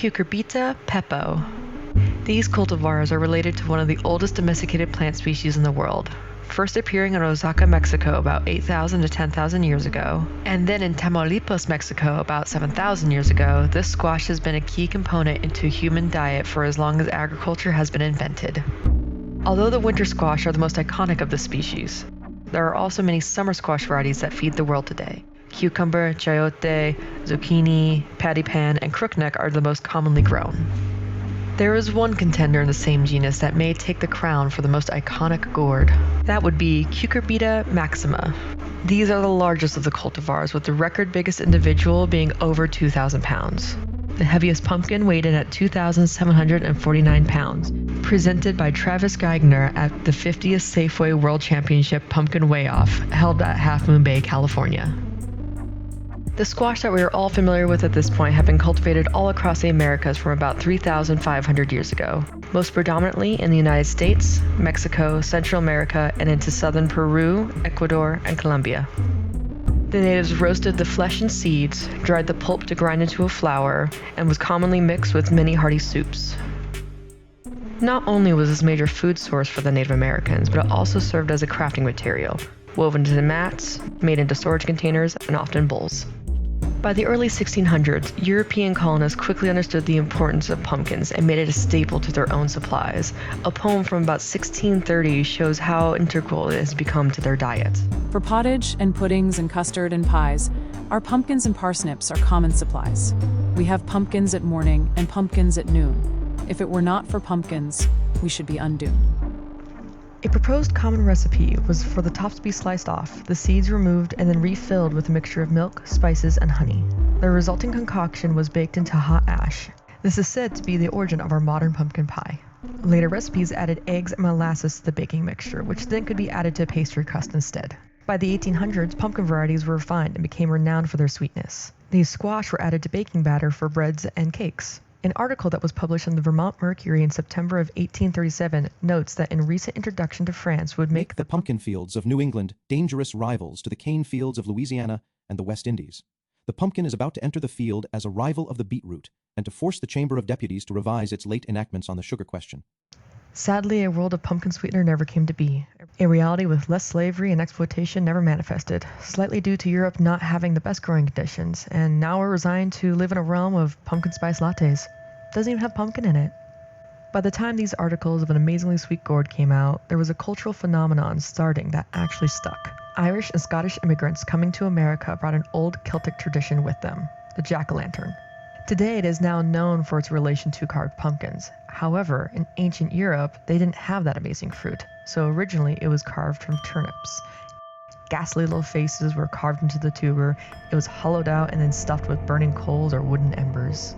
Cucurbita pepo. These cultivars are related to one of the oldest domesticated plant species in the world, first appearing in Oaxaca, Mexico about 8,000 to 10,000 years ago, and then in Tamaulipas, Mexico about 7,000 years ago. This squash has been a key component into human diet for as long as agriculture has been invented. Although the winter squash are the most iconic of the species, there are also many summer squash varieties that feed the world today. Cucumber, chayote, zucchini, patty pan, and crookneck are the most commonly grown. There is one contender in the same genus that may take the crown for the most iconic gourd. That would be Cucurbita maxima. These are the largest of the cultivars, with the record biggest individual being over 2,000 pounds. The heaviest pumpkin weighed in at 2,749 pounds, presented by Travis Geigner at the 50th Safeway World Championship Pumpkin Weigh-Off, held at Half Moon Bay, California. The squash that we are all familiar with at this point have been cultivated all across the Americas from about 3,500 years ago, most predominantly in the United States, Mexico, Central America, and into southern Peru, Ecuador, and Colombia. The natives roasted the flesh and seeds, dried the pulp to grind into a flour, and was commonly mixed with many hearty soups. Not only was this a major food source for the Native Americans, but it also served as a crafting material, woven into mats, made into storage containers, and often bowls. By the early 1600s, European colonists quickly understood the importance of pumpkins and made it a staple to their own supplies. A poem from about 1630 shows how integral it has become to their diet. For pottage and puddings and custard and pies, our pumpkins and parsnips are common supplies. We have pumpkins at morning and pumpkins at noon. If it were not for pumpkins, we should be undone. A proposed common recipe was for the tops to be sliced off, the seeds removed, and then refilled with a mixture of milk, spices, and honey. The resulting concoction was baked into hot ash. This is said to be the origin of our modern pumpkin pie. Later recipes added eggs and molasses to the baking mixture, which then could be added to a pastry crust instead. By the 1800s, pumpkin varieties were refined and became renowned for their sweetness. These squash were added to baking batter for breads and cakes. An article that was published in the Vermont Mercury in September of 1837 notes that in recent introduction to France would make the pumpkin fields of New England dangerous rivals to the cane fields of Louisiana and the West Indies. The pumpkin is about to enter the field as a rival of the beetroot and to force the Chamber of Deputies to revise its late enactments on the sugar question. Sadly, a world of pumpkin sweetener never came to be. A reality with less slavery and exploitation never manifested, slightly due to Europe not having the best growing conditions, and now we're resigned to live in a realm of pumpkin spice lattes. Doesn't even have pumpkin in it. By the time these articles of an amazingly sweet gourd came out, there was a cultural phenomenon starting that actually stuck. Irish and Scottish immigrants coming to America brought an old Celtic tradition with them, the jack-o'-lantern. Today it is now known for its relation to carved pumpkins. However, in ancient Europe, they didn't have that amazing fruit, so originally it was carved from turnips. Ghastly little faces were carved into the tuber. It was hollowed out and then stuffed with burning coals or wooden embers.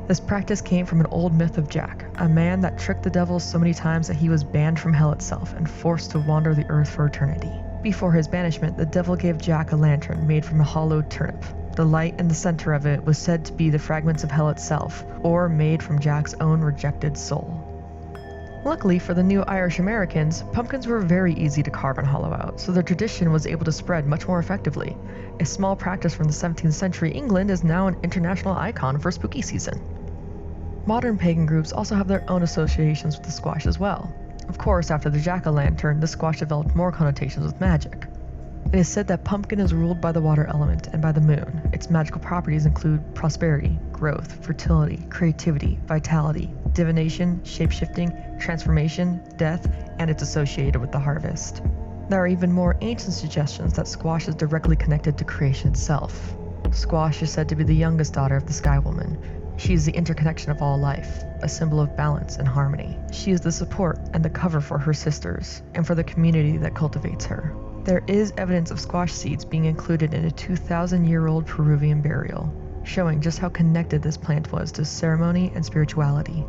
This practice came from an old myth of Jack, a man that tricked the devil so many times that he was banned from hell itself and forced to wander the earth for eternity. Before his banishment, the devil gave Jack a lantern made from a hollowed turnip. The light in the center of it was said to be the fragments of hell itself, or made from Jack's own rejected soul. Luckily for the new Irish Americans, pumpkins were very easy to carve and hollow out, so the tradition was able to spread much more effectively. A small practice from the 17th century England is now an international icon for spooky season. Modern pagan groups also have their own associations with the squash as well. Of course, after the jack-o'-lantern, the squash developed more connotations with magic. It is said that pumpkin is ruled by the water element and by the moon. Its magical properties include prosperity, growth, fertility, creativity, vitality, divination, shape-shifting, transformation, death, and it's associated with the harvest. There are even more ancient suggestions that squash is directly connected to creation itself. Squash is said to be the youngest daughter of the Sky Woman. She is the interconnection of all life, a symbol of balance and harmony. She is the support and the cover for her sisters, and for the community that cultivates her. There is evidence of squash seeds being included in a 2,000-year-old Peruvian burial, showing just how connected this plant was to ceremony and spirituality.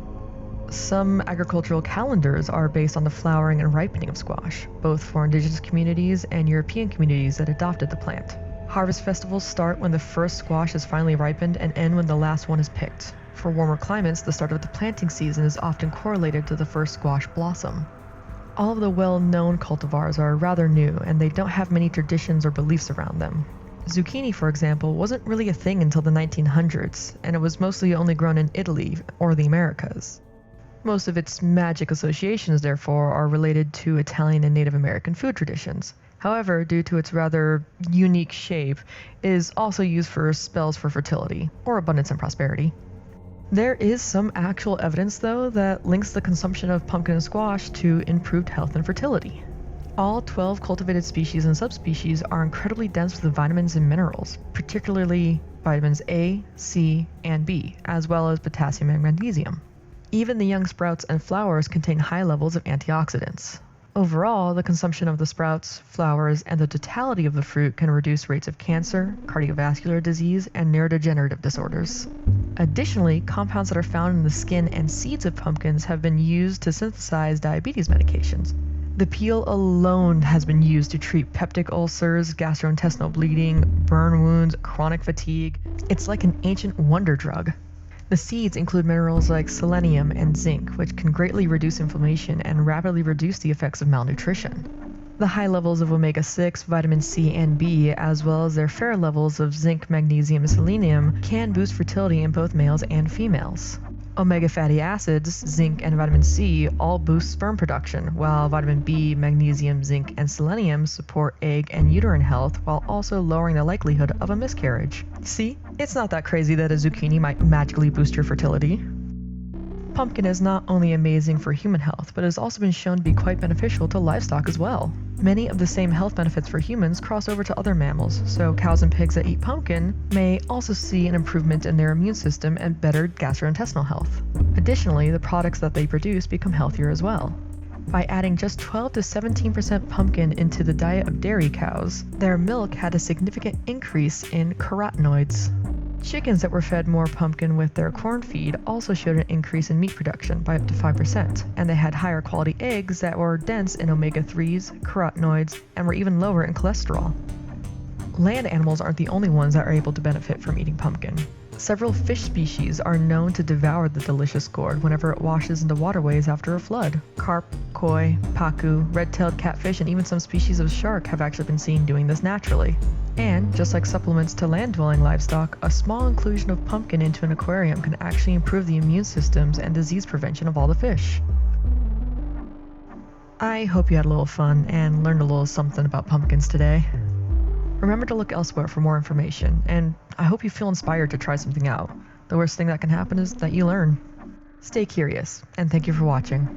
Some agricultural calendars are based on the flowering and ripening of squash, both for indigenous communities and European communities that adopted the plant. Harvest festivals start when the first squash is finally ripened and end when the last one is picked. For warmer climates, the start of the planting season is often correlated to the first squash blossom. All of the well-known cultivars are rather new, and they don't have many traditions or beliefs around them. Zucchini, for example, wasn't really a thing until the 1900s, and it was mostly only grown in Italy or the Americas. Most of its magic associations, therefore, are related to Italian and Native American food traditions. However, due to its rather unique shape, it is also used for spells for fertility, or abundance and prosperity. There is some actual evidence, though, that links the consumption of pumpkin and squash to improved health and fertility. All 12 cultivated species and subspecies are incredibly dense with vitamins and minerals, particularly vitamins A, C, and B, as well as potassium and magnesium. Even the young sprouts and flowers contain high levels of antioxidants. Overall, the consumption of the sprouts, flowers, and the totality of the fruit can reduce rates of cancer, cardiovascular disease, and neurodegenerative disorders. Additionally, compounds that are found in the skin and seeds of pumpkins have been used to synthesize diabetes medications. The peel alone has been used to treat peptic ulcers, gastrointestinal bleeding, burn wounds, chronic fatigue. It's like an ancient wonder drug. The seeds include minerals like selenium and zinc, which can greatly reduce inflammation and rapidly reduce the effects of malnutrition. The high levels of omega-6, vitamin C, and B, as well as their fair levels of zinc, magnesium, and selenium, can boost fertility in both males and females. Omega fatty acids, zinc, and vitamin C all boost sperm production, while vitamin B, magnesium, zinc, and selenium support egg and uterine health while also lowering the likelihood of a miscarriage. See, it's not that crazy that a zucchini might magically boost your fertility. Pumpkin is not only amazing for human health, but has also been shown to be quite beneficial to livestock as well. Many of the same health benefits for humans cross over to other mammals, so cows and pigs that eat pumpkin may also see an improvement in their immune system and better gastrointestinal health. Additionally, the products that they produce become healthier as well. By adding just 12 to 17% pumpkin into the diet of dairy cows, their milk had a significant increase in carotenoids. Chickens that were fed more pumpkin with their corn feed also showed an increase in meat production by up to 5%, and they had higher quality eggs that were dense in omega-3s, carotenoids, and were even lower in cholesterol. Land animals aren't the only ones that are able to benefit from eating pumpkin. Several fish species are known to devour the delicious gourd whenever it washes into waterways after a flood. Carp, koi, pacu, red-tailed catfish, and even some species of shark have actually been seen doing this naturally. And, just like supplements to land-dwelling livestock, a small inclusion of pumpkin into an aquarium can actually improve the immune systems and disease prevention of all the fish. I hope you had a little fun and learned a little something about pumpkins today. Remember to look elsewhere for more information, and I hope you feel inspired to try something out. The worst thing that can happen is that you learn. Stay curious, and thank you for watching.